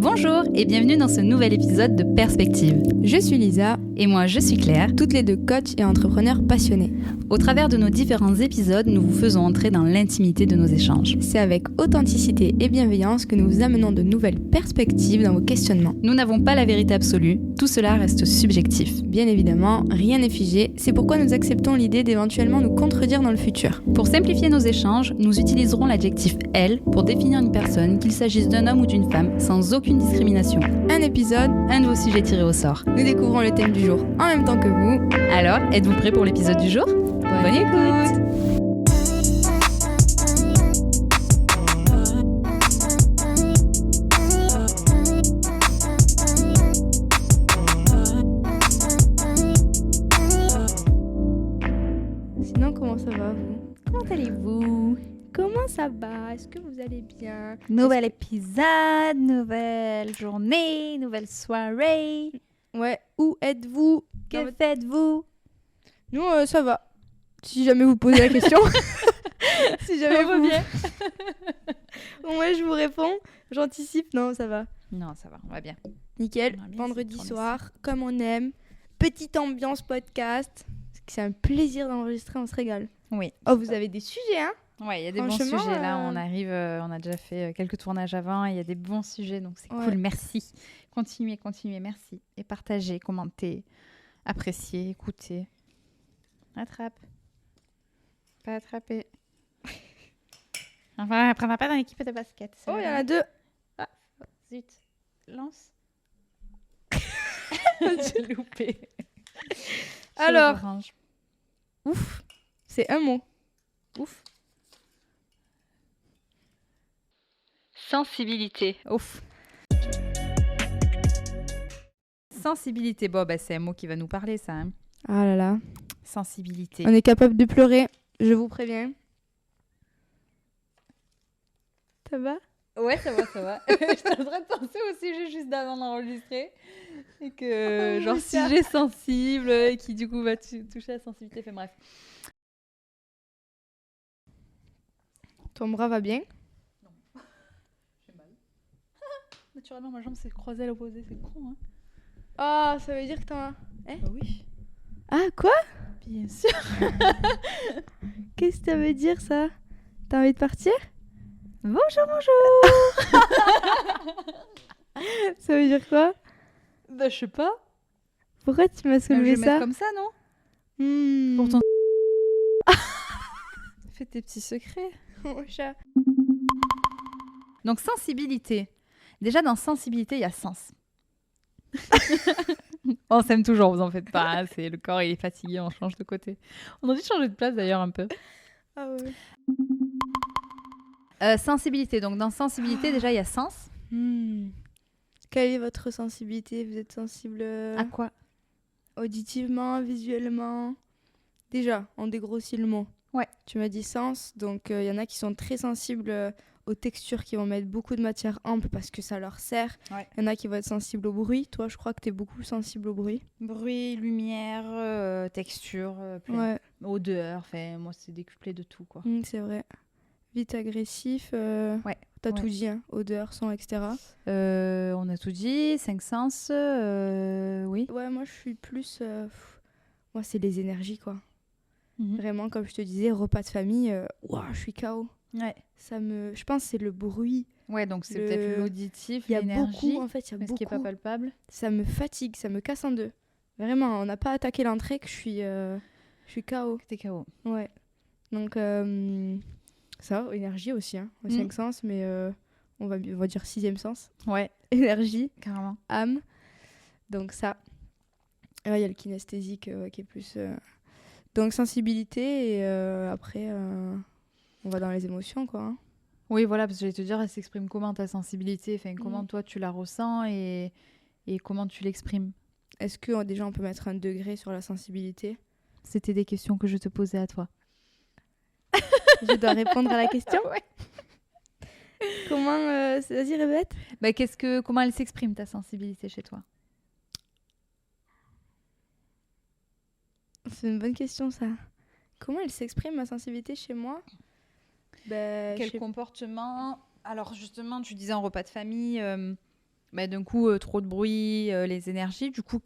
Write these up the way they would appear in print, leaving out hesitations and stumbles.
Bonjour et bienvenue dans ce nouvel épisode de Perspective. Je suis Lisa. Et moi, je suis Claire. Toutes les deux coachs et entrepreneurs passionnés. Au travers de nos différents épisodes, nous vous faisons entrer dans l'intimité de nos échanges. C'est avec authenticité et bienveillance que nous vous amenons de nouvelles perspectives dans vos questionnements. Nous n'avons pas la vérité absolue, tout cela reste subjectif. Bien évidemment, rien n'est figé, c'est pourquoi nous acceptons l'idée d'éventuellement nous contredire dans le futur. Pour simplifier nos échanges, nous utiliserons l'adjectif « elle » pour définir une personne, qu'il s'agisse d'un homme ou d'une femme, sans aucune discrimination. Un épisode, un nouveau sujet tiré au sort. Nous découvrons le thème du jour en même temps que vous. Alors, êtes-vous prêts pour l'épisode du jour ? Bonne écoute. Sinon, comment ça va, vous ? Comment allez-vous ? Comment ça va ? Est-ce que vous allez bien ? Nouvel épisode, nouvelle journée, nouvelle soirée. Ouais, où êtes-vous ? Que faites-vous ? Nous, ça va. Si jamais vous posez la question. Si jamais vous... bien. Ouais, je vous réponds. J'anticipe. Non, ça va. Non, ça va, on va bien. Nickel. On va bien, Vendredi c'est soir, comme on aime. Petite ambiance podcast. C'est un plaisir d'enregistrer, on se régale. Oui. Oh, vous avez des sujets, hein ? Ouais, il y a des bons Franchement, sujets. Là, on arrive, on a déjà fait quelques tournages avant. Il y a des bons sujets, donc c'est Ouais. cool. Merci. Continuez, merci. Et partagez, commentez, appréciez, écoutez. Attrape. Pas attraper. Enfin, elle prendra pas dans l'équipe de basket. Oh, il y en a deux. Ah, zut. Lance. J'ai loupé. Alors. Chose orange. Ouf. C'est un mot. Ouf. Sensibilité. Ouf. Sensibilité. Bon, bah, c'est un mot qui va nous parler, ça. Hein. Ah là là. Sensibilité. On est capable de pleurer, je vous préviens. Ça va ? Ouais, ça va. J'étais en train de penser au sujet juste d'avant d'enregistrer. Et que, Oh, genre, ça. sujet sensible, qui du coup va toucher à la sensibilité. Enfin, bref. Ton bras va bien ? J'ai mal. Naturellement, ma jambe s'est croisée à l'opposé. C'est con, hein. Ah, ça veut dire que t'en as... Bah oui. Ah, quoi ? Bien sûr. Qu'est-ce que ça veut dire, ça ? T'as envie de partir ? Bonjour. Ça veut dire quoi ? Bah, je sais pas. Pourquoi tu m'as Je soulevé vais mettre ça ? comme ça, non ? Pour ton... Fais tes petits secrets. Mon chat. Donc, sensibilité. Déjà, dans sensibilité, il y a sens. On s'aime toujours, vous en faites pas. C'est le corps, il est fatigué, on change de côté. On a dû changer de place, d'ailleurs, un peu. Ah ouais. Sensibilité. Donc, dans sensibilité, déjà, il y a sens. Quelle est votre sensibilité ? Vous êtes sensible À quoi ? auditivement, visuellement ? Déjà, on dégrossit le mot. Ouais. Tu m'as dit sens, donc il y en a qui sont très sensibles aux textures, qui vont mettre beaucoup de matière ample parce que ça leur sert. Ouais. Il y en a qui vont être sensibles au bruit. Toi, je crois que tu es beaucoup sensible au bruit. Bruit, lumière, texture, Ouais, odeur. Enfin, moi, c'est décuplé de tout, quoi. c'est vrai. Vite agressif. Ouais. T'as Ouais. tout dit, hein. Odeur, son, etc. On a tout dit. 5 sens, oui. Ouais, moi, je suis plus... Moi, c'est les énergies, quoi. Mhm. Vraiment, comme je te disais, repas de famille, je suis KO. Ouais. Je pense que c'est le bruit. Ouais, donc c'est Le- peut-être l'auditif, Il y a l'énergie. beaucoup, en fait, il y a Mais ce qui est pas beaucoup. palpable. Ça me fatigue, ça me casse en deux. Vraiment, on n'a pas attaqué l'entrée que je suis KO. T'es KO. Ouais. Donc, ça, énergie aussi, hein. 5 sens, mais on va dire 6e sens. Ouais, Énergie, carrément. âme. Donc ça. Et ouais, il y a le kinesthésique qui est plus... Donc sensibilité, et après, on va dans les émotions, quoi. Hein. Oui, voilà, parce que j'allais te dire, elle s'exprime comment ta sensibilité, enfin, comment toi tu la ressens et comment tu l'exprimes. Est-ce que déjà on peut mettre un degré sur la sensibilité ? C'était des questions que je te posais à toi. Je dois répondre à la question ? Ouais. Comment vas-y, répète. Bah, comment elle s'exprime ta sensibilité chez toi ? C'est une bonne question, ça. Comment elle s'exprime, ma sensibilité, chez moi ? Quel comportement ? Alors justement, tu disais en repas de famille, Bah, d'un coup, trop de bruit, les énergies. Du coup,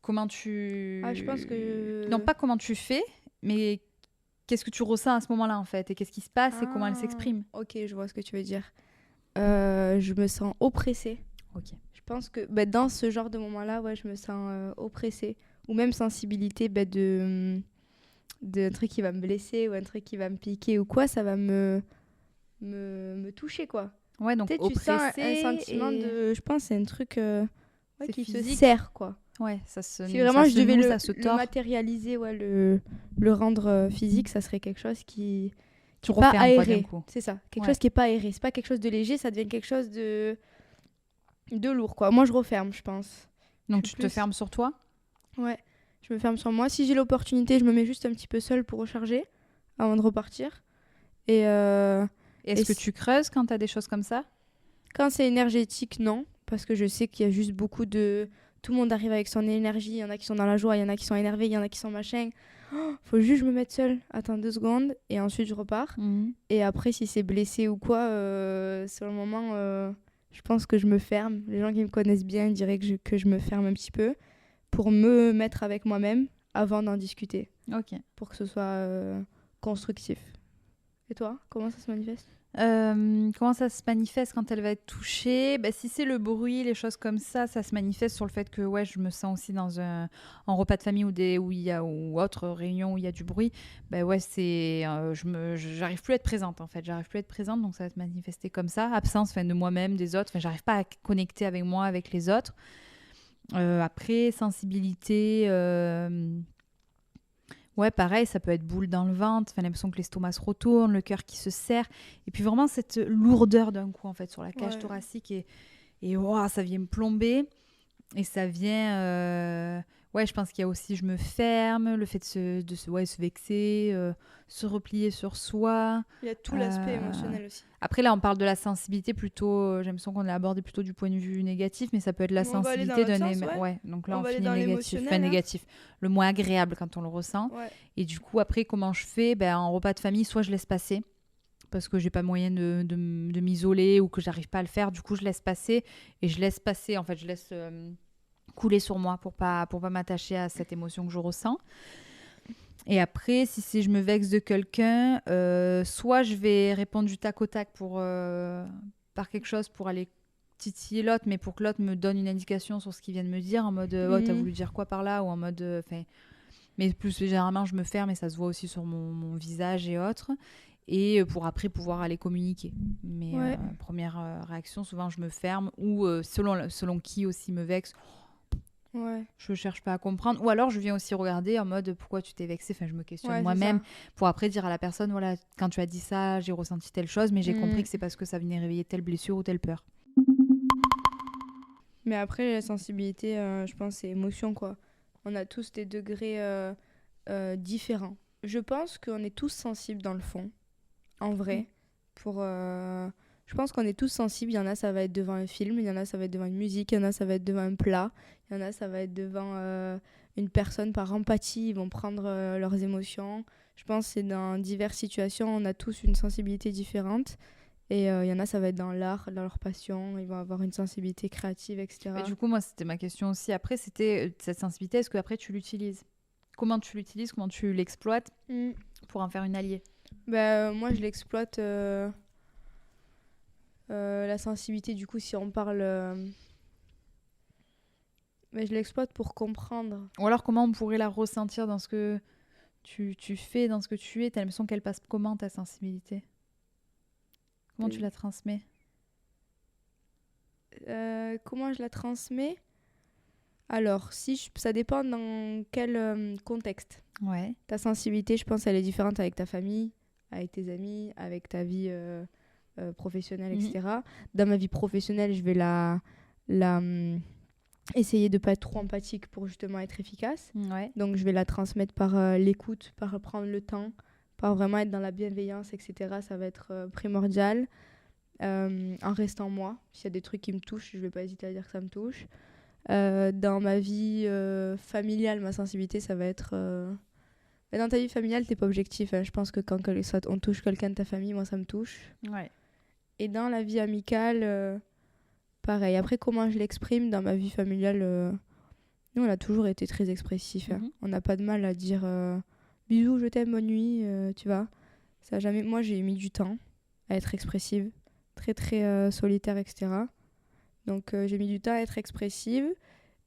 comment tu... Ah, je pense que... Non, pas comment tu fais, mais qu'est-ce que tu ressens à ce moment-là, en fait, et qu'est-ce qui se passe et comment elle Ah, s'exprime. ok, je vois ce que tu veux dire. Je me sens oppressée. Ok. Je pense que dans ce genre de moment-là, ouais, je me sens oppressée. Ou même sensibilité de un truc qui va me blesser ou un truc qui va me piquer ou quoi, ça va me toucher, quoi. Ouais, donc Tu sais, tu sens un oppressé sentiment et... de... Je pense que c'est un truc ouais, C'est qui se physique. serre, quoi. Ouais, Si vraiment ça je se devais noue, ça se le tord. matérialiser, ouais, le rendre physique, ça serait quelque chose Tu qui est pas refermes, quoi, d'un aéré. coup. C'est ça, quelque Ouais. chose qui est pas aéré. C'est pas quelque chose de léger, ça devient quelque chose de lourd, quoi. Moi, je referme, je pense. Donc, Je suis tu te plus... fermes sur toi. Ouais, je me ferme sur moi. Si j'ai l'opportunité, je me mets juste un petit peu seule pour recharger avant de repartir. Et, Est-ce que tu creuses quand tu as des choses comme ça? quand c'est énergétique, non. Parce que je sais qu'il y a juste beaucoup de... Tout le monde arrive avec son énergie. Il y en a qui sont dans la joie, il y en a qui sont énervés, il y en a qui sont machin. Oh, faut juste que je me mette seule. Attends 2 secondes. Et ensuite, je repars. Mhm. Et après, si c'est blessé ou quoi, sur le moment, je pense que je me ferme. Les gens qui me connaissent bien diraient que je me ferme un petit peu pour me mettre avec moi-même avant d'en discuter. Ok. Pour que ce soit constructif. Et toi, comment ça se manifeste? Comment ça se manifeste quand elle va être touchée? Bah, si c'est le bruit, les choses comme ça se manifeste sur le fait que ouais, je me sens aussi en repas de famille ou autre réunion où il y a du bruit. Bah ouais, j'arrive plus à être présente en fait. J'arrive plus à être présente, donc ça va se manifester comme ça. Absence de moi-même, des autres. Enfin, j'arrive pas à connecter avec moi, avec les autres. Après, sensibilité. Ouais, pareil, ça peut être boule dans le ventre, l'impression que l'estomac se retourne, le cœur qui se serre. Et puis vraiment cette lourdeur d'un coup, en fait, sur la cage thoracique. Et oh, ça vient me plomber. Et ça vient... Ouais, je pense qu'il y a aussi, je me ferme, le fait de se vexer, se replier sur soi. Il y a tout l'aspect émotionnel aussi. Après, là, on parle de la sensibilité plutôt... J'ai l'impression qu'on l'a abordé plutôt du point de vue négatif, mais ça peut être la On va aller dans sensibilité l'autre sens, Ouais, donc là, on on va aller finit dans négatif. l'émotionnel, Enfin, hein. négatif. Le moins agréable quand on le ressent. Ouais. Et du coup, après, comment je fais? En repas de famille, soit je laisse passer, parce que j'ai pas moyen de m'isoler ou que j'arrive pas à le faire. Du coup, je laisse passer. Et je laisse passer, en fait, je laisse... couler sur moi pour pas m'attacher à cette émotion que je ressens. Et après, si je me vexe de quelqu'un, soit je vais répondre du tac au tac par quelque chose pour aller titiller l'autre, mais pour que l'autre me donne une indication sur ce qu'il vient de me dire, en mode oh, t'as voulu dire quoi par là, ou en mode mais plus généralement je me ferme et ça se voit aussi sur mon visage et autres, et pour après pouvoir aller communiquer. Mais Ouais. première réaction, souvent je me ferme, ou selon qui aussi me vexe. Ouais. Je cherche pas à comprendre. Ou alors, je viens aussi regarder en mode pourquoi tu t'es vexé. Enfin, je me questionne Ouais, moi-même c'est ça. pour après dire à la personne voilà, quand tu as dit ça, j'ai ressenti telle chose, mais j'ai compris que c'est parce que ça venait réveiller telle blessure ou telle peur. Mais après, la sensibilité, je pense, c'est émotion, quoi. On a tous des degrés différents. Je pense qu'on est tous sensibles dans le fond, en vrai. Je pense qu'on est tous sensibles. Il y en a, ça va être devant un film. Il y en a, ça va être devant une musique. Il y en a, ça va être devant un plat. Il y en a, ça va être devant une personne par empathie. Ils vont prendre leurs émotions. Je pense que c'est dans diverses situations. On a tous une sensibilité différente. Et il y en a, ça va être dans l'art, dans leur passion. Ils vont avoir une sensibilité créative, etc. Et du coup, moi, c'était ma question aussi. Après, c'était cette sensibilité, est-ce que après tu l'utilises? Comment tu l'utilises? Comment tu l'exploites pour en faire une alliée? Moi, je l'exploite. La sensibilité, du coup, si on parle... je l'exploite pour comprendre. Ou alors, comment on pourrait la ressentir dans ce que tu fais, dans ce que tu es? T'as l'impression qu'elle passe comment, ta sensibilité? Comment tu la transmets? Comment je la transmets? Alors, ça dépend dans quel contexte. Ouais. Ta sensibilité, je pense, elle est différente avec ta famille, avec tes amis, avec ta vie professionnelle, etc. Dans ma vie professionnelle, je vais essayer de ne pas être trop empathique pour justement être efficace. Ouais. Donc, je vais la transmettre par l'écoute, par prendre le temps, par vraiment être dans la bienveillance, etc. Ça va être primordial. En restant moi. S'il y a des trucs qui me touchent, je ne vais pas hésiter à dire que ça me touche. Dans ma vie familiale, ma sensibilité, ça va être... dans ta vie familiale, tu n'es pas objectif. Hein. Je pense que quand on touche quelqu'un de ta famille, moi, ça me touche. Ouais. Et dans la vie amicale, pareil. Après, comment je l'exprime dans ma vie familiale, nous, on a toujours été très expressifs. Hein. On n'a pas de mal à dire bisous, je t'aime, bonne nuit, tu vois. Ça a jamais... Moi, j'ai mis du temps à être expressive, très, très solitaire, etc. Donc, j'ai mis du temps à être expressive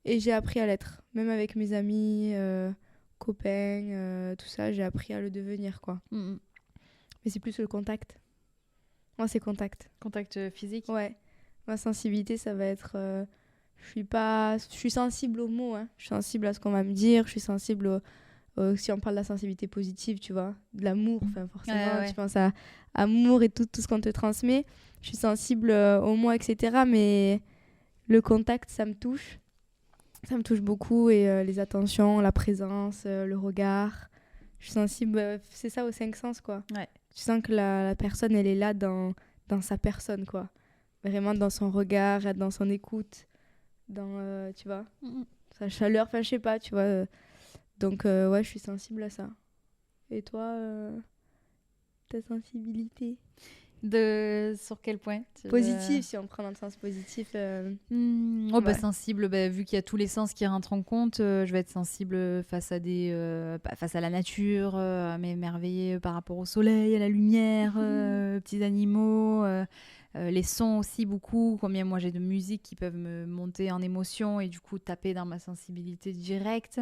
et j'ai appris à l'être. Même avec mes amis, copains, tout ça, j'ai appris à le devenir, quoi. Mais c'est plus le contact. Moi, c'est contact. Contact physique. Ouais. Ma sensibilité, ça va être... je suis sensible aux mots. Hein. Je suis sensible à ce qu'on va me dire. Je suis sensible si on parle de la sensibilité positive, tu vois. De l'amour, enfin, forcément. Tu penses à amour et tout ce qu'on te transmet. Je suis sensible aux mots, etc. Mais le contact, ça me touche. Ça me touche beaucoup. Et les attentions, la présence, le regard. Je suis sensible... c'est ça aux 5 sens, quoi. Ouais. Tu sens que la personne, elle est là dans sa personne, quoi. Vraiment dans son regard, dans son écoute, dans, tu vois, sa chaleur, enfin, je sais pas, tu vois. Donc, ouais, je suis sensible à ça. Et toi, ta sensibilité Sur quel point Positif, si on prend dans le sens positif. Sensible, vu qu'il y a tous les sens qui rentrent en compte, je vais être sensible face à face à la nature, à m'émerveiller par rapport au soleil, à la lumière, aux petits animaux, les sons aussi beaucoup. Combien moi j'ai de musique qui peuvent me monter en émotion et du coup taper dans ma sensibilité directe.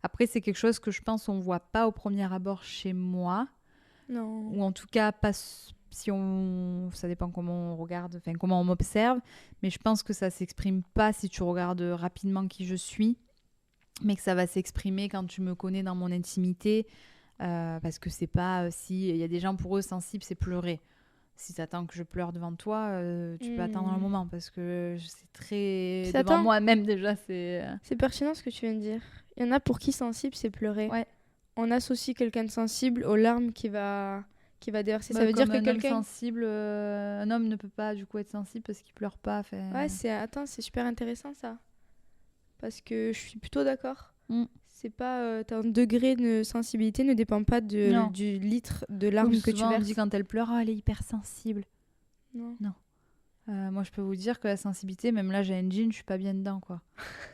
Après, c'est quelque chose que je pense on voit pas au premier abord chez moi. Non. Ou en tout cas pas ça dépend comment on regarde, enfin comment on m'observe, mais je pense que ça s'exprime pas si tu regardes rapidement qui je suis, mais que ça va s'exprimer quand tu me connais dans mon intimité, parce que c'est pas si il y a des gens pour eux sensibles, c'est pleurer. Si t'attends que je pleure devant toi, tu peux attendre un moment parce que c'est très devant moi-même déjà C'est pertinent ce que tu viens de dire. Il y en a pour qui sensible c'est pleurer. Ouais. On associe quelqu'un de sensible aux larmes qui va déverser. Ça veut dire que quelqu'un sensible, un homme ne peut pas du coup être sensible parce qu'il pleure pas. Ouais, c'est super intéressant ça. Parce que je suis plutôt d'accord. C'est pas ton degré de sensibilité ne dépend pas du litre de larmes que tu verses. On dit quand elle pleure, elle est hyper sensible. Non. Moi, je peux vous dire que la sensibilité, même là, j'ai un jean, je suis pas bien dedans, quoi.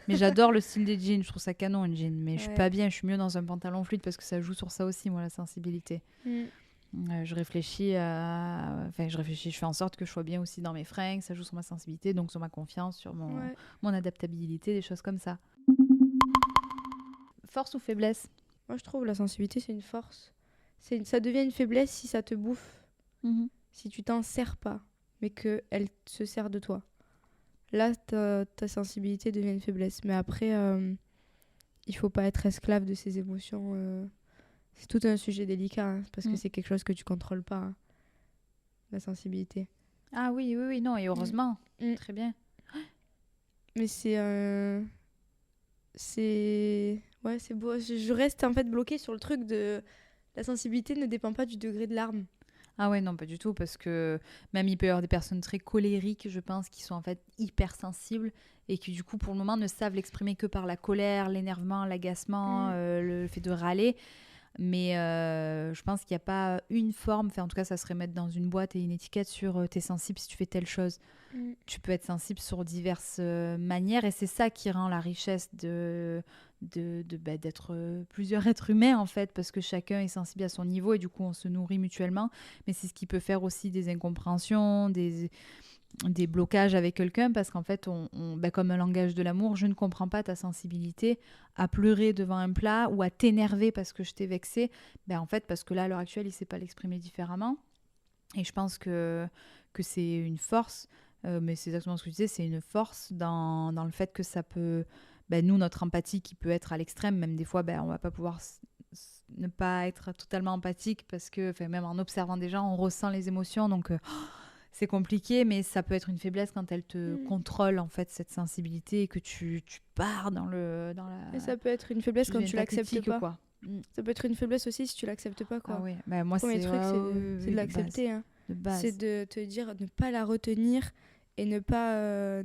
Mais j'adore le style des jeans, je trouve ça canon, un jean. Mais je suis pas bien, je suis mieux dans un pantalon fluide parce que ça joue sur ça aussi, moi, la sensibilité. Je réfléchis, je fais en sorte que je sois bien aussi dans mes fringues, ça joue sur ma sensibilité, donc sur ma confiance, sur mon adaptabilité, des choses comme ça. Force ou faiblesse ? Moi, je trouve la sensibilité, c'est une force. Ça devient une faiblesse si ça te bouffe. Si tu t'en sers pas, mais qu'elle se sert de toi. Là, ta sensibilité devient une faiblesse. Mais après, il faut pas être esclave de ses émotions. C'est tout un sujet délicat, hein, parce que c'est quelque chose que tu contrôles pas, hein, la sensibilité. Ah oui, non, et heureusement. Très bien. Mais c'est beau. Je reste en fait bloquée sur le truc de la sensibilité ne dépend pas du degré de larmes. Ah ouais, non, pas du tout, parce que même il peut y avoir des personnes très colériques, je pense, qui sont en fait hyper sensibles et qui du coup pour le moment ne savent l'exprimer que par la colère, l'énervement, l'agacement, le fait de râler. Mais je pense qu'il n'y a pas une forme, enfin en tout cas ça serait mettre dans une boîte et une étiquette sur t'es sensible si tu fais telle chose. Tu peux être sensible sur diverses manières et c'est ça qui rend la richesse d'être plusieurs êtres humains en fait, parce que chacun est sensible à son niveau et du coup on se nourrit mutuellement, mais c'est ce qui peut faire aussi des incompréhensions, des blocages avec quelqu'un, parce qu'en fait comme un langage de l'amour, je ne comprends pas ta sensibilité à pleurer devant un plat ou à t'énerver parce que je t'ai vexé, en fait parce que là à l'heure actuelle il ne sait pas l'exprimer différemment, et je pense que c'est une force, mais c'est exactement ce que tu disais, c'est une force dans le fait que ça peut, nous notre empathie qui peut être à l'extrême, même des fois on va pas pouvoir ne pas être totalement empathique parce que même en observant des gens on ressent les émotions, donc c'est compliqué, mais ça peut être une faiblesse quand elle te contrôle en fait cette sensibilité et que tu pars dans la. Et ça peut être une faiblesse quand tu l'acceptes pas. Quoi. Ça peut être une faiblesse aussi si tu l'acceptes pas, quoi. Ah oui, moi le premier truc c'est de l'accepter, hein. De base. C'est de te dire ne pas la retenir et ne pas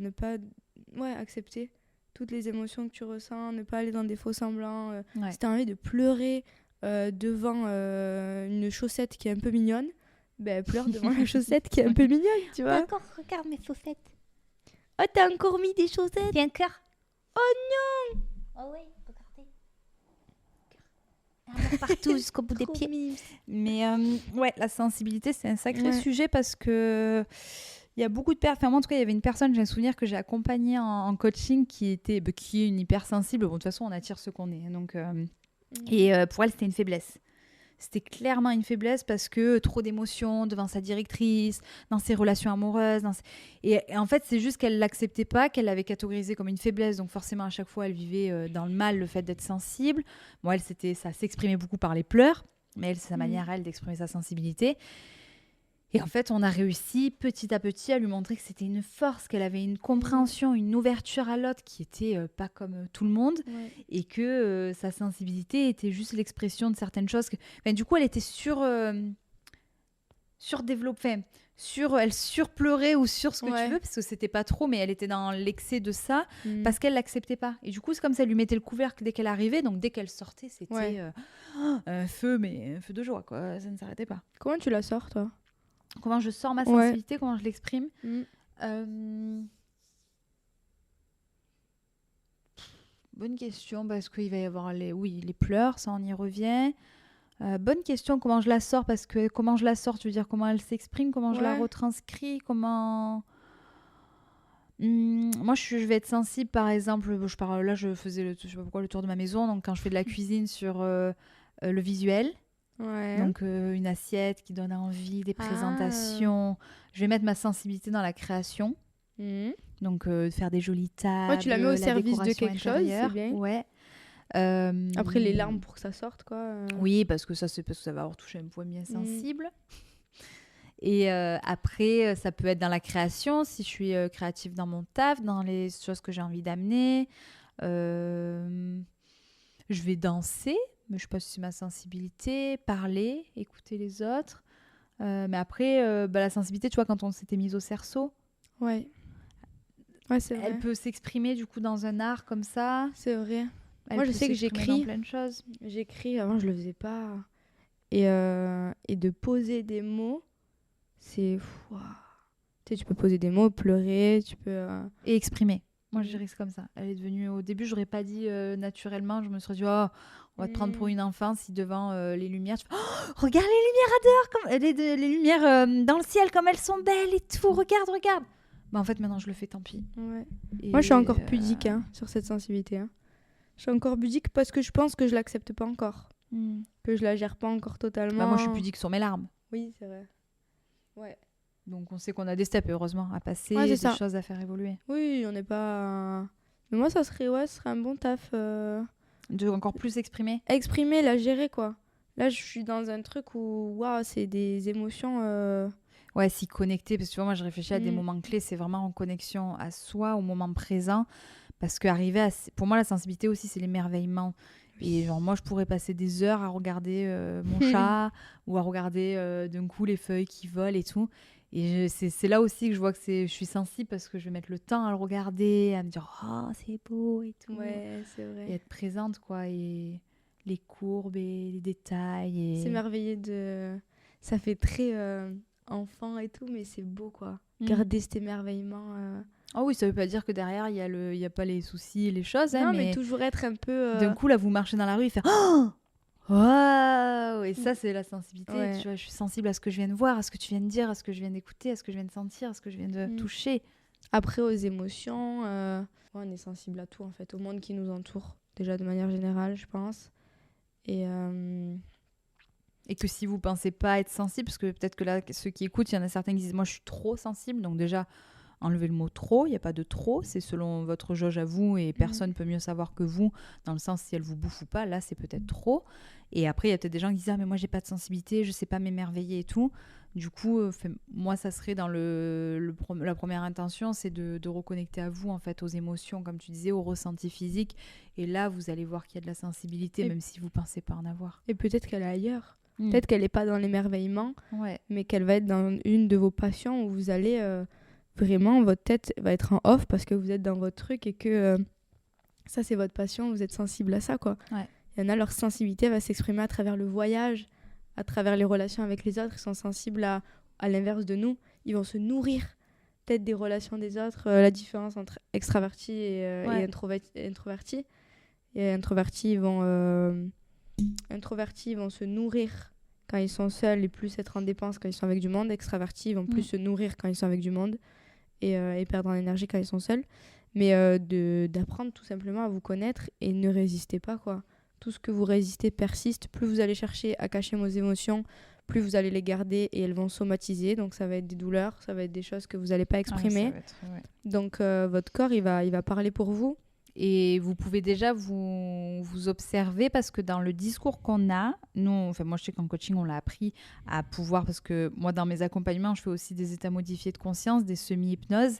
accepter toutes les émotions que tu ressens, ne pas aller dans des faux semblants. Si t'as envie de pleurer devant une chaussette qui est un peu mignonne, pleure devant la chaussette qui est un peu mignonne, tu vois. D'accord, regarde mes chaussettes. Oh, t'as encore mis des chaussettes. Il y a un cœur. Oh non. Oh oui, regardez. Un partout jusqu'au bout des Trop pieds. mimes. Mais ouais, la sensibilité, c'est un sacré Ouais. sujet parce que il y a beaucoup de personnes. Enfin, moi, en tout cas, il y avait une personne, j'ai un souvenir que j'ai accompagnée en coaching qui est une hypersensible. Bon, de toute façon, on attire ce qu'on est. Donc, pour elle, c'était une faiblesse. C'était clairement une faiblesse parce que trop d'émotions devant sa directrice, dans ses relations amoureuses. Et en fait, c'est juste qu'elle ne l'acceptait pas, qu'elle l'avait catégorisé comme une faiblesse. Donc forcément, à chaque fois, elle vivait dans le mal le fait d'être sensible. Bon, elle, ça s'exprimait beaucoup par les pleurs, mais elle, c'est sa manière, elle, d'exprimer sa sensibilité. Et en fait, on a réussi petit à petit à lui montrer que c'était une force, qu'elle avait une compréhension, une ouverture à l'autre qui était pas comme tout le monde, et que sa sensibilité était juste l'expression de certaines choses. Enfin, du coup, elle était surdéveloppée, elle surpleurait ou sur ce que tu veux, parce que c'était pas trop, mais elle était dans l'excès de ça, parce qu'elle l'acceptait pas. Et du coup, c'est comme ça, elle lui mettait le couvercle dès qu'elle arrivait, donc dès qu'elle sortait, c'était un feu, mais un feu de joie, quoi. Ça ne s'arrêtait pas. Comment tu la sors, toi? Comment je sors ma sensibilité, comment je l'exprime. Bonne question, parce qu'il va y avoir les pleurs, ça on y revient. Bonne question, comment je la sors, parce que comment je la sors, tu veux dire comment elle s'exprime, comment je la retranscris, comment... moi je vais être sensible, par exemple, je faisais je sais pas pourquoi, le tour de ma maison, donc quand je fais de la cuisine sur le visuel. Donc une assiette qui donne envie, des présentations. Je vais mettre ma sensibilité dans la création. Donc faire des jolies tables. Tu la mets au service de quelque chose, c'est bien. Ouais. Après les larmes pour que ça sorte, quoi. Oui, parce que ça va avoir touché un point bien sensible. Et après, ça peut être dans la création, si je suis créative dans mon taf, dans les choses que j'ai envie d'amener. Je vais danser. Mais je sais pas si c'est ma sensibilité, parler, écouter les autres. Mais après, la sensibilité, tu vois, quand on s'était mis au cerceau, c'est vrai. Elle peut s'exprimer du coup dans un art comme ça. C'est vrai. Moi, je sais que j'écris dans plein de choses. J'écris, avant je le faisais pas. Et de poser des mots, c'est... Tu sais, tu peux poser des mots, pleurer, tu peux... Et exprimer. Moi, je risque comme ça. Elle est devenue... Au début, j'aurais pas dit naturellement. Je me serais dit, oh, on va te prendre pour une enfant si devant les lumières... Tu fais, oh, regarde les lumières à dehors, les lumières dans le ciel, comme elles sont belles et tout. Regarde. Bah, en fait, maintenant, je le fais, tant pis. Et moi, je suis encore pudique sur cette sensibilité. Je suis encore pudique parce que je pense que je l'accepte pas encore. Que je la gère pas encore totalement. Bah, moi, je suis pudique sur mes larmes. Oui, c'est vrai. Ouais. Donc, on sait qu'on a des steps, heureusement, à passer, des choses à faire évoluer. Oui, on n'est pas... Mais moi, ça serait un bon taf. De encore plus exprimer. Exprimer, la gérer, quoi. Là, je suis dans un truc où, c'est des émotions... Ouais, s'y connecter. Parce que tu vois, moi, je réfléchis à des moments clés. C'est vraiment en connexion à soi, au moment présent. Parce que pour moi, la sensibilité aussi, c'est l'émerveillement. Et genre, moi, je pourrais passer des heures à regarder mon chat ou à regarder d'un coup les feuilles qui volent et tout. Et c'est là aussi que je vois que je suis sensible parce que je vais mettre le temps à le regarder, à me dire « Oh, c'est beau » et tout. Ouais, c'est vrai. Et être présente, quoi. Et les courbes et les détails. S'émerveiller Ça fait très enfant et tout, mais c'est beau, quoi. Garder cet émerveillement... Oh oui, ça veut pas dire que derrière, il y a pas les soucis et les choses. Non, mais toujours être un peu... D'un coup, là, vous marchez dans la rue et faire « Oh !» Waouh! Et ça, c'est la sensibilité. Tu vois, je suis sensible à ce que je viens de voir, à ce que tu viens de dire, à ce que je viens d'écouter, à ce que je viens de sentir, à ce que je viens de toucher. Après, aux émotions, on est sensible à tout, en fait, au monde qui nous entoure. Déjà, de manière générale, je pense. Et que si vous pensez pas être sensible, parce que peut-être que là, ceux qui écoutent, il y en a certains qui disent « Moi, je suis trop sensible. » Donc déjà, enlevez le mot trop. Il n'y a pas de trop. C'est selon votre jauge à vous et personne peut mieux savoir que vous, dans le sens si elle vous bouffe ou pas. Là, c'est peut-être trop. Et après, il y a peut-être des gens qui disent « Ah, mais moi, j'ai pas de sensibilité. Je sais pas m'émerveiller et tout. » Du coup, moi, ça serait dans la première intention, c'est de reconnecter à vous, en fait, aux émotions, comme tu disais, aux ressentis physiques. Et là, vous allez voir qu'il y a de la sensibilité, même si vous pensez pas en avoir. Et peut-être qu'elle est ailleurs. Peut-être qu'elle n'est pas dans l'émerveillement, mais qu'elle va être dans une de vos passions où vous allez vraiment, votre tête va être en off parce que vous êtes dans votre truc et que ça, c'est votre passion, vous êtes sensible à ça, quoi. Il y en a, leur sensibilité va s'exprimer à travers le voyage, à travers les relations avec les autres. Ils sont sensibles à l'inverse de nous. Ils vont se nourrir peut-être des relations des autres, la différence entre extraverti et Ouais. introverti. Et introvertis, ils vont se nourrir quand ils sont seuls et plus être en dépense quand ils sont avec du monde. Extravertis, ils vont plus se nourrir quand ils sont avec du monde et perdre en énergie quand ils sont seuls. Mais d'apprendre tout simplement à vous connaître et ne résistez pas, quoi. Tout ce que vous résistez persiste. Plus vous allez chercher à cacher vos émotions, plus vous allez les garder et elles vont somatiser. Donc ça va être des douleurs, ça va être des choses que vous n'allez pas exprimer. ça va être, ouais. Donc votre corps, il va parler pour vous. Et vous pouvez déjà vous observer parce que dans le discours qu'on a, nous, enfin moi je sais qu'en coaching on l'a appris à pouvoir, parce que moi dans mes accompagnements je fais aussi des états modifiés de conscience, des semi-hypnoses,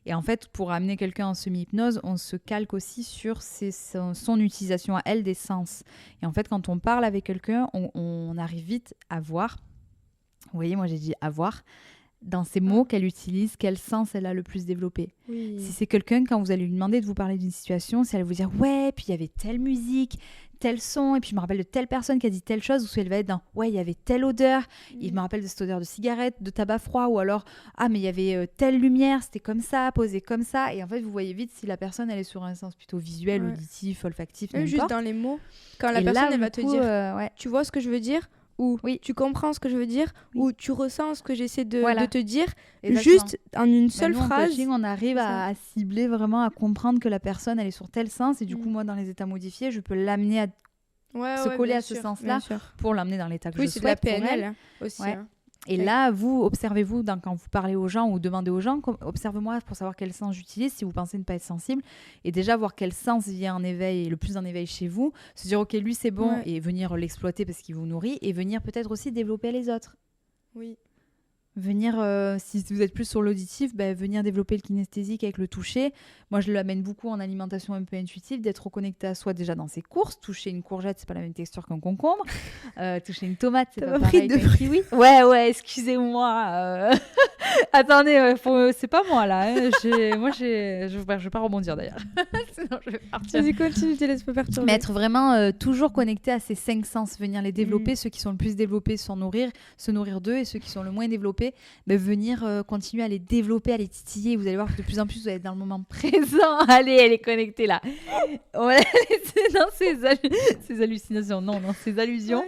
et en fait pour amener quelqu'un en semi-hypnose on se calque aussi sur son utilisation à elle des sens. Et en fait quand on parle avec quelqu'un on arrive vite à voir, vous voyez moi j'ai dit à voir, dans ces mots qu'elle utilise, quel sens elle a le plus développé. Oui. Si c'est quelqu'un, quand vous allez lui demander de vous parler d'une situation, si elle va vous dire « Ouais, puis il y avait telle musique, tel son, et puis je me rappelle de telle personne qui a dit telle chose », ou soit elle va être dans « Ouais, il y avait telle odeur, il me rappelle de cette odeur de cigarette, de tabac froid », ou alors « Ah, mais il y avait telle lumière, c'était comme ça, posé comme ça », et en fait, vous voyez vite si la personne, elle est sur un sens plutôt visuel, auditif, olfactif, même n'importe. juste dans les mots. Quand la Et personne, là, elle va du te coup, dire ouais. Tu vois ce que je veux dire ? Ou tu comprends ce que je veux dire, ou tu ressens ce que j'essaie de te dire, Exactement. juste en une seule nous, phrase. En coaching, on arrive à cibler vraiment, à comprendre que la personne, elle est sur tel sens. Et du coup, moi, dans les états modifiés, je peux l'amener à se coller à ce sens-là pour l'amener dans l'état que je souhaite. Oui, c'est de la PNL aussi. Ouais. Et là, vous, observez-vous quand vous parlez aux gens ou demandez aux gens, observez-moi pour savoir quel sens j'utilise si vous pensez ne pas être sensible. Et déjà, voir quel sens vient en éveil, le plus en éveil chez vous. Se dire, OK, lui, c'est bon, et venir l'exploiter parce qu'il vous nourrit. Et venir peut-être aussi développer les autres. Oui. Venir, si vous êtes plus sur l'auditif, venir développer le kinesthésique avec le toucher. Moi, je l'amène beaucoup en alimentation un peu intuitive, d'être reconnecté à soi déjà dans ses courses. Toucher une courgette, c'est pas la même texture qu'un concombre. Toucher une tomate, c'est pas pareil qu'un kiwi. Ouais, excusez-moi. Attendez, c'est pas moi là. Hein. Je vais pas rebondir d'ailleurs. Sinon, je vais partir. Vas-y, continue, te laisse pas perturber. Mais être vraiment toujours connecté à ces 5 sens, venir les développer. Ceux qui sont le plus développés, se nourrir d'eux, et ceux qui sont le moins développés, venir continuer à les développer, à les titiller. Vous allez voir que de plus en plus, vous allez être dans le moment présent. Allez, elle est connectée là. On va laisser dans ces hallucinations, non, dans ces allusions.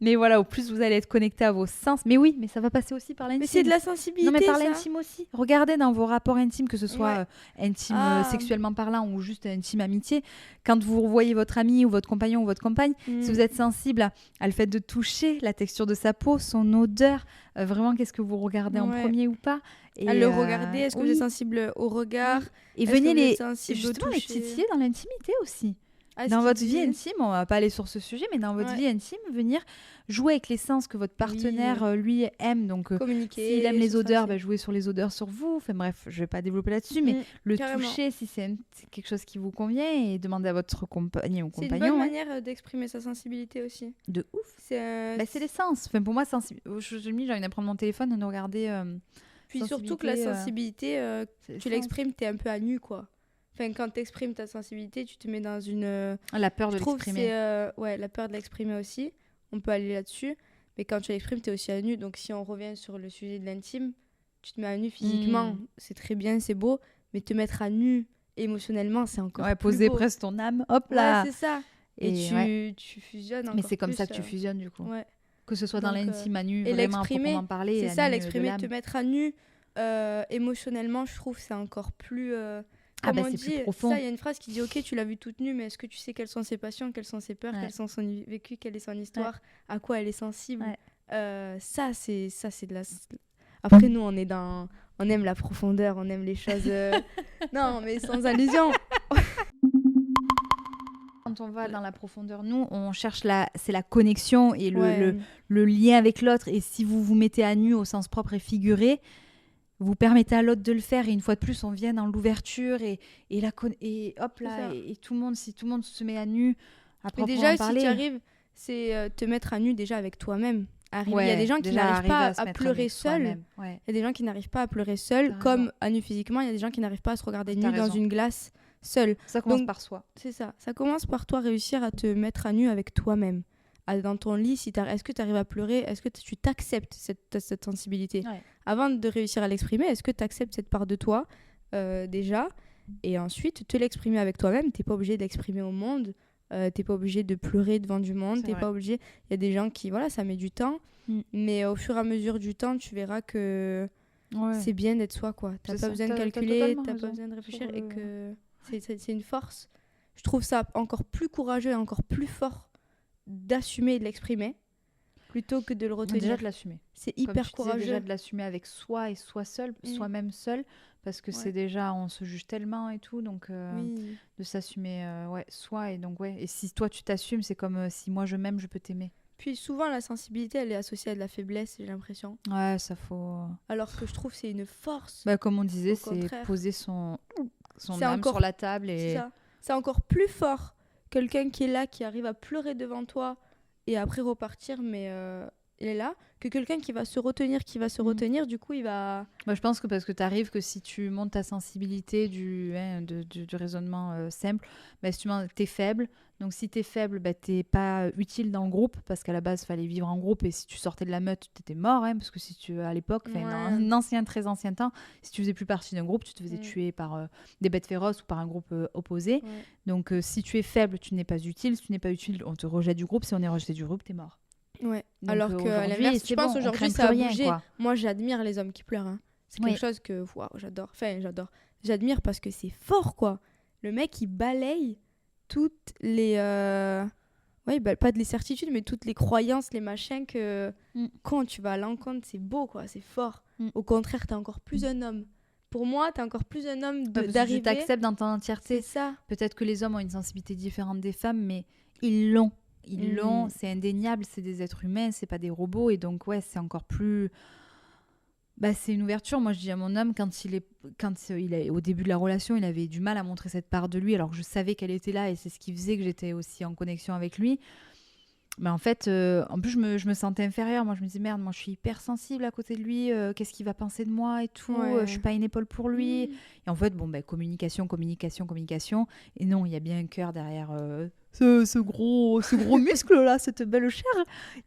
Mais voilà, au plus vous allez être connecté à vos sens. Mais oui, mais ça va passer aussi par l'intime. Mais c'est de la sensibilité. Non, mais par l'intime aussi. Regardez dans vos rapports intimes, que ce soit intime sexuellement parlant ou juste intime amitié. Quand vous voyez votre ami ou votre compagnon ou votre compagne, si vous êtes sensible à le fait de toucher la texture de sa peau, son odeur, vraiment qu'est-ce que vous regardez en premier ou pas, et à le regarder, est-ce que vous êtes sensible au regard, et venez justement les titiller dans l'intimité aussi. Ah, dans votre vie intime, on va pas aller sur ce sujet, mais dans votre vie intime, venir jouer avec les sens que votre partenaire, lui, aime. Donc, communiquer. S'il aime les odeurs, jouer sur les odeurs sur vous. Enfin bref, je vais pas développer là-dessus, mais le toucher, si c'est quelque chose qui vous convient, et demander à votre compagnon ou compagnon. C'est une bonne manière d'exprimer sa sensibilité aussi. De ouf. C'est les sens. Enfin, pour moi, j'ai envie de prendre mon téléphone et de regarder. Puis surtout que la sensibilité, tu l'exprimes, t'es un peu à nu, quoi. Enfin, quand tu exprimes ta sensibilité, tu te mets dans une... La peur de l'exprimer. La peur de l'exprimer aussi. On peut aller là-dessus. Mais quand tu l'exprimes, tu es aussi à nu. Donc, si on revient sur le sujet de l'intime, tu te mets à nu physiquement. C'est très bien, c'est beau. Mais te mettre à nu émotionnellement, c'est encore plus poser beau. presque ton âme. Hop là. Ouais, c'est ça. Et tu fusionnes encore. Mais c'est comme plus, ça que tu fusionnes, du coup. Ouais. Que ce soit dans l'intime, à nu, et vraiment, l'exprimer, pour en parler. C'est ça, l'exprimer, te mettre à nu émotionnellement, je trouve, c'est encore plus... Comme on dit, plus profond. Ça, il y a une phrase qui dit « Ok, tu l'as vue toute nue, mais est-ce que tu sais quelles sont ses passions, quelles sont ses peurs, quels sont son vécu, quelle est son histoire, à quoi elle est sensible ?» Ça, c'est de la... Après, nous, on aime la profondeur, on aime les choses... Non, mais sans allusion. Quand on va dans la profondeur, nous, on cherche c'est la connexion et le lien avec l'autre. Et si vous vous mettez à nu au sens propre et figuré, vous permettez à l'autre de le faire, et une fois de plus on vient dans l'ouverture et hop là, et tout le monde, si tout le monde se met à nu à proprement déjà parler, si tu arrives, c'est te mettre à nu déjà avec toi-même. Il y a des gens qui n'arrivent pas à pleurer seuls. Il y a des gens qui n'arrivent pas à pleurer seuls, comme à nu physiquement. Il y a des gens qui n'arrivent pas à se regarder nu dans une glace seul. Ça commence par soi. C'est ça. Ça commence par toi réussir à te mettre à nu avec toi-même, dans ton lit, est-ce que tu arrives à pleurer? Est-ce que tu t'acceptes cette sensibilité? Ouais. Avant de réussir à l'exprimer, est-ce que tu acceptes cette part de toi déjà? Et ensuite, te l'exprimer avec toi-même. Tu n'es pas obligé d'exprimer au monde. Tu n'es pas obligé de pleurer devant du monde. Tu n'es pas obligé... Il y a des gens qui, voilà, ça met du temps. Mais au fur et à mesure du temps, tu verras que c'est bien d'être soi, quoi. Tu n'as pas besoin de calculer, tu n'as pas besoin de réfléchir. Et que c'est une force. Je trouve ça encore plus courageux et encore plus fort d'assumer et de l'exprimer plutôt que de le retenir. Déjà de l'assumer. C'est hyper courageux. Déjà de l'assumer avec soi et soi-même seul, parce que c'est déjà, on se juge tellement et tout, donc de s'assumer soi. Et donc, et si toi tu t'assumes, c'est comme si moi je m'aime, je peux t'aimer. Puis souvent, la sensibilité, elle est associée à de la faiblesse, j'ai l'impression. Ouais, ça faut... Alors que je trouve que c'est une force. Bah, comme on disait, c'est poser son âme sur la table. Et... C'est ça. C'est encore plus fort. Quelqu'un qui est là, qui arrive à pleurer devant toi et après repartir, mais il est là, que quelqu'un qui va se retenir, du coup, il va... Bah, je pense que parce que tu arrives, que si tu montes ta sensibilité du raisonnement simple, bah, si t'es faible. Donc si t'es faible, bah, t'es pas utile dans le groupe, parce qu'à la base, il fallait vivre en groupe, et si tu sortais de la meute, t'étais mort, parce que si tu, à l'époque, très ancien temps, si tu faisais plus partie d'un groupe, tu te faisais tuer par des bêtes féroces ou par un groupe opposé. Donc si tu es faible, tu n'es pas utile. Si tu n'es pas utile, on te rejette du groupe. Si on est rejeté du groupe, t'es mort. Ouais. Donc, alors qu'à l'inverse, je pense aujourd'hui, ça a bougé. Moi, j'admire les hommes qui pleurent. C'est quelque chose que j'adore. Enfin, j'adore. J'admire parce que c'est fort, quoi. Le mec, il balaye toutes les... pas de les certitudes, mais toutes les croyances, les machins que quand tu vas à l'encontre, c'est beau, quoi. C'est fort. Au contraire, t'es encore plus un homme. Pour moi, t'es encore plus un homme d'arriver... Tu t'acceptes dans ton entièreté. C'est ça. Peut-être que les hommes ont une sensibilité différente des femmes, mais ils l'ont. C'est indéniable, c'est des êtres humains, c'est pas des robots, et donc c'est encore plus... c'est une ouverture. Moi, je dis à mon homme, quand il est au début de la relation, il avait du mal à montrer cette part de lui, alors que je savais qu'elle était là, et c'est ce qui faisait que j'étais aussi en connexion avec lui. Mais en fait, en plus, je me sentais inférieure. Moi, je me disais, merde, moi, je suis hyper sensible à côté de lui. Qu'est-ce qu'il va penser de moi et tout. Je suis pas une épaule pour lui. Et en fait, communication. Et non, il y a bien un cœur derrière ce gros muscle-là, cette belle chair.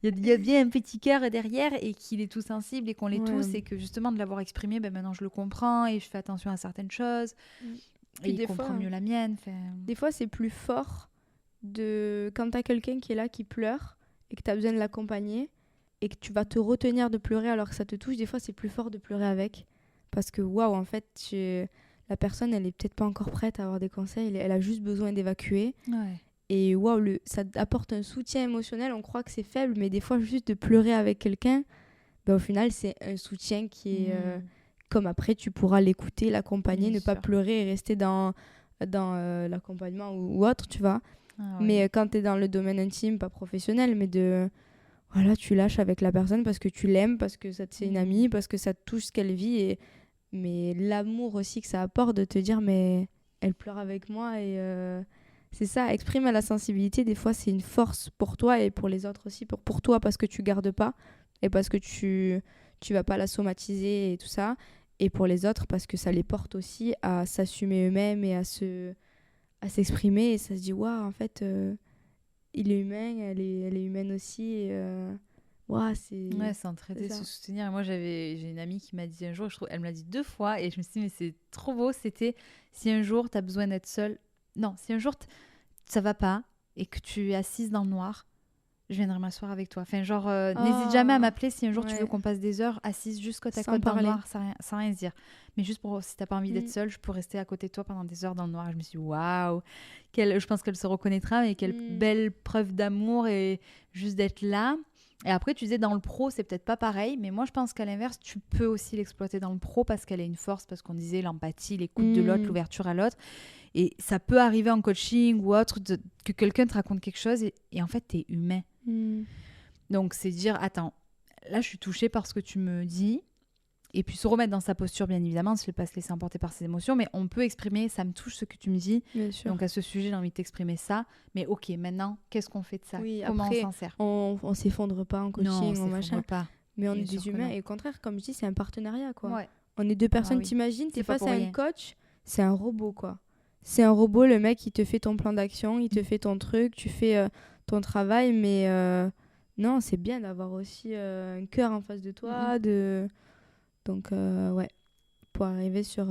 Il y a bien un petit cœur derrière, et qu'il est tout sensible et qu'on l'est tous. Et que justement, de l'avoir exprimé, maintenant, je le comprends et je fais attention à certaines choses. Et il comprend mieux la mienne. Des fois, c'est plus fort quand t'as quelqu'un qui est là, qui pleure, et que t'as besoin de l'accompagner, et que tu vas te retenir de pleurer alors que ça te touche. Des fois, c'est plus fort de pleurer avec, parce que en fait, la personne, elle est peut-être pas encore prête à avoir des conseils, elle a juste besoin d'évacuer. Et ça apporte un soutien émotionnel. On croit que c'est faible, mais des fois, juste de pleurer avec quelqu'un, au final, c'est un soutien qui est comme après, tu pourras l'écouter, l'accompagner, ne pas pleurer et rester dans l'accompagnement ou autre, tu vois. Mais quand tu es dans le domaine intime, pas professionnel, mais tu lâches avec la personne parce que tu l'aimes, parce que c'est une amie, parce que ça te touche ce qu'elle vit, mais l'amour aussi que ça apporte de te dire mais elle pleure avec moi, et c'est ça, exprimer la sensibilité, des fois c'est une force pour toi et pour les autres aussi, pour toi parce que tu gardes pas et parce que tu vas pas la somatiser et tout ça, et pour les autres parce que ça les porte aussi à s'assumer eux-mêmes et à s'exprimer, et ça se dit en fait il est humain, elle est humaine aussi, c'est s'entraider, se soutenir. Moi j'ai une amie qui m'a dit un jour, elle me l'a dit 2 fois, et je me suis dit mais c'est trop beau, c'était si un jour t'as besoin d'être seule, si un jour ça va pas et que tu es assise dans le noir, je viendrai m'asseoir avec toi. Enfin, n'hésite jamais à m'appeler si un jour tu veux qu'on passe des heures assises juste côte à côte dans le noir, sans rien se dire. Mais juste si t'as pas envie d'être seule, je peux rester à côté de toi pendant des heures dans le noir. Et je me suis dit, waouh, je pense qu'elle se reconnaîtra, mais quelle belle preuve d'amour, et juste d'être là. Et après, tu disais, dans le pro, c'est peut-être pas pareil, mais moi, je pense qu'à l'inverse, tu peux aussi l'exploiter dans le pro, parce qu'elle a une force, parce qu'on disait l'empathie, l'écoute de l'autre, l'ouverture à l'autre. Et ça peut arriver en coaching ou autre, que quelqu'un te raconte quelque chose, et en fait, t'es humain. Donc, c'est dire, attends, là, je suis touchée par ce que tu me dis, et puis se remettre dans sa posture, bien évidemment, ne pas se laisser emporter par ses émotions, mais on peut exprimer, ça me touche ce que tu me dis, donc à ce sujet, j'ai envie de t'exprimer ça, mais ok, maintenant, qu'est-ce qu'on fait de ça? Comment après, on s'en sert? On s'effondre pas en coaching, non, en machin, pas. Mais on est des humains, et au contraire, comme je dis, c'est un partenariat, quoi. On est 2 personnes, t'imagines, t'es face à un coach, c'est un robot, quoi. C'est un robot, le mec, il te fait ton plan d'action, il te fait ton truc, tu fais ton travail, mais non, c'est bien d'avoir aussi un cœur en face de toi. Donc, ouais, pour arriver sur...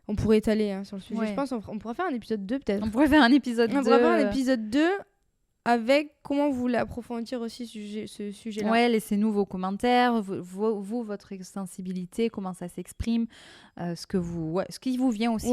On pourrait étaler sur le sujet. Je pense qu'on pourrait faire un épisode 2 peut-être. On pourrait faire un épisode 2. On pourrait faire un épisode 2 avec comment vous voulez approfondir aussi ce sujet-là. Ouais, laissez-nous vos commentaires, votre sensibilité, comment ça s'exprime, ce qui vous vient aussi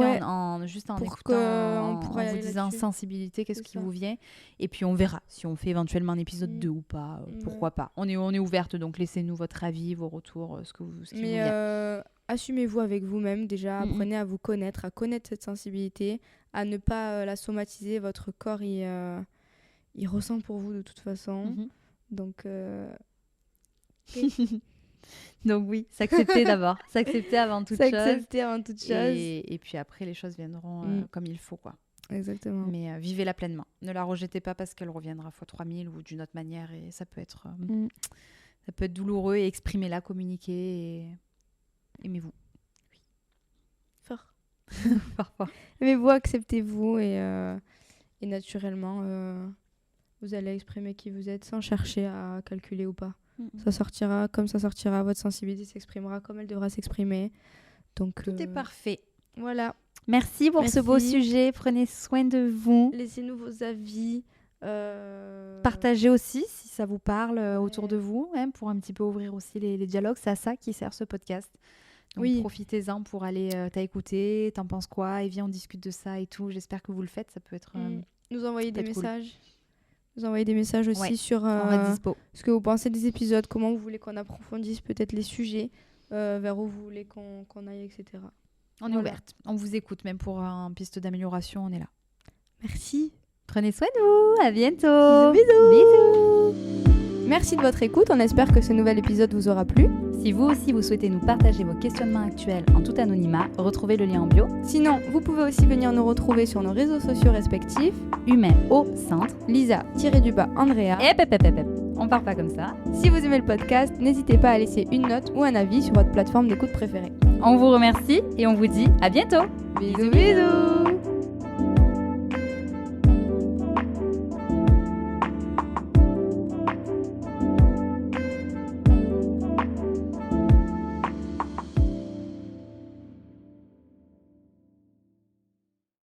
juste en écoutant, en vous disant sensibilité, qu'est-ce qui vous vient. Et puis on verra si on fait éventuellement un épisode 2 ou pas, pourquoi pas. On est ouverte, donc laissez-nous votre avis, vos retours, ce qui vous vient. Assumez-vous avec vous-même déjà, apprenez à vous connaître, à connaître cette sensibilité, à ne pas la somatiser. Votre corps, il ressent pour vous de toute façon. Donc, donc oui, s'accepter d'abord. S'accepter avant toute chose. S'accepter avant toute chose. Et puis après, les choses viendront comme il faut, quoi. Exactement. Mais vivez-la pleinement. Ne la rejetez pas parce qu'elle reviendra fois 3000 ou d'une autre manière. Et ça peut être douloureux. Et exprimez-la, communiquez. Et aimez-vous. Oui. Fort. Fort. Aimez-vous, acceptez-vous et naturellement... vous allez exprimer qui vous êtes sans chercher à calculer ou pas. Ça sortira comme ça sortira, votre sensibilité s'exprimera comme elle devra s'exprimer. Donc, tout est parfait. Voilà. Merci pour ce beau sujet. Prenez soin de vous. Laissez-nous vos avis. Partagez aussi si ça vous parle autour de vous, pour un petit peu ouvrir aussi les dialogues. C'est à ça qui sert ce podcast. Donc profitez-en pour aller t'écouter. T'en penses quoi? Et viens, on discute de ça et tout. J'espère que vous le faites. Ça peut être... nous envoyer des messages. Vous envoyez des messages aussi sur ce que vous pensez des épisodes, comment vous voulez qu'on approfondisse peut-être les sujets, vers où vous voulez qu'on aille, etc. On est ouverte, on vous écoute, même pour une piste d'amélioration, on est là. Merci. Prenez soin de vous, à bientôt. Bisous. Merci de votre écoute, on espère que ce nouvel épisode vous aura plu. Si vous aussi vous souhaitez nous partager vos questionnements actuels en tout anonymat, retrouvez le lien en bio. Sinon, vous pouvez aussi venir nous retrouver sur nos réseaux sociaux respectifs. Humain au centre. Lisa-Andrea. On part pas comme ça. Si vous aimez le podcast, n'hésitez pas à laisser une note ou un avis sur votre plateforme d'écoute préférée. On vous remercie et on vous dit à bientôt. Bisous.